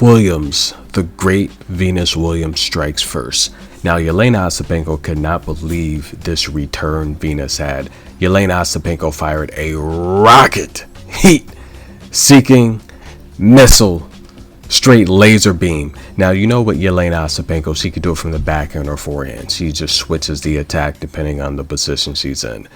Williams, the great Venus Williams strikes first. Now, Jelena Ostapenko could not believe this return Venus had. Jelena Ostapenko fired a rocket, heat-seeking missile, straight laser beam. Now, you know what Jelena Ostapenko, she could do it from the backhand or forehand. She just switches the attack depending on the position she's in.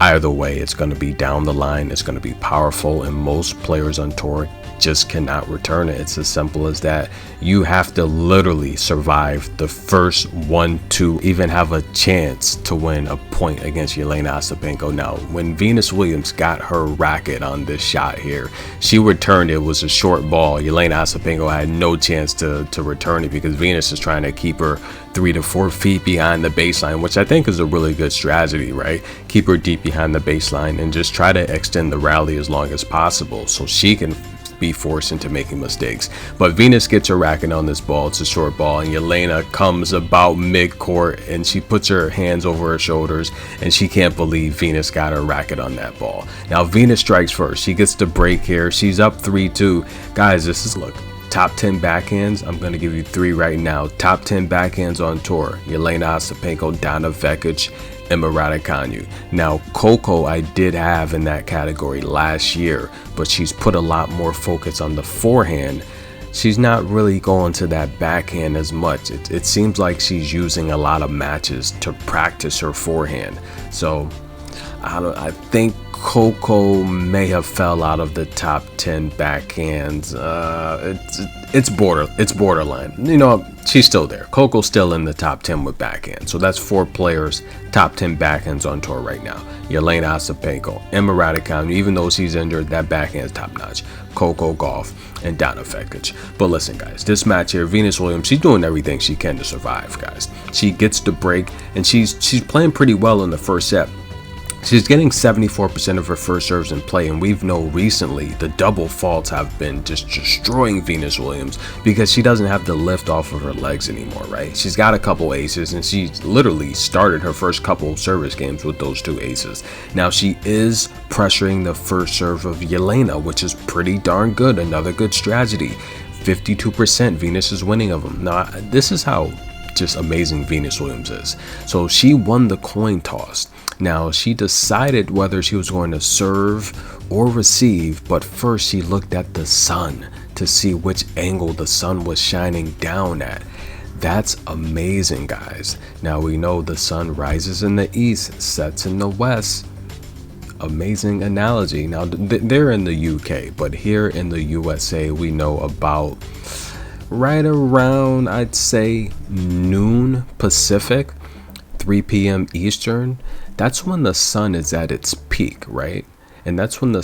Either way, it's going to be down the line. It's going to be powerful, and most players on tour just cannot return it. It's as simple as that. You have to literally survive the first one to even have a chance to win a point against Jelena Ostapenko. Now, when Venus Williams got her racket on this shot here, she returned. It was a short ball. Jelena Ostapenko had no chance to return it because Venus is trying to keep her 3 to 4 feet behind the baseline, which I think is a really good strategy, right? Keep her deep behind the baseline and just try to extend the rally as long as possible so she can be forced into making mistakes. But Venus gets her racket on this ball. It's a short ball, and Jelena comes about mid-court and she puts her hands over her shoulders, and she can't believe Venus got her racket on that ball. Now Venus strikes first. She gets the break here. She's up 3-2. Guys, this is, look, top 10 backhands. I'm going to give you 3 right now. Top 10 backhands on tour: Jelena Ostapenko, Donna Vekic, and Raducanu. Now, Coco I did have in that category last year, but she's put a lot more focus on the forehand. She's not really going to that backhand as much. It seems like she's using a lot of matches to practice her forehand. So I think Coco may have fell out of the top 10 backhands. It's borderline. You know, she's still there. Coco's still in the top 10 with backhand. So that's 4 players, top 10 backhands on tour right now: Jelena Ostapenko, Emma Raducanu, even though she's injured, that backhand is top notch. Coco Gauff and Donna Vekic. But listen, guys, this match here, Venus Williams, she's doing everything she can to survive, guys. She gets the break, and she's playing pretty well in the first set. She's getting 74% of her first serves in play, and we've known recently the double faults have been just destroying Venus Williams because she doesn't have the lift off of her legs anymore, right? She's got a couple aces, and she literally started her first couple service games with those 2 aces. Now, she is pressuring the first serve of Jelena, which is pretty darn good. Another good strategy. 52% Venus is winning of them. Now, this is how just amazing Venus Williams is. So she won the coin toss. Now, she decided whether she was going to serve or receive, but first she looked at the sun to see which angle the sun was shining down at. That's amazing, guys. Now, we know the sun rises in the east, sets in the west. Amazing analogy. Now, they're in the UK, but here in the USA, we know about right around, I'd say, noon Pacific, 3 p.m. Eastern. That's when the sun is at its peak, right? And that's when the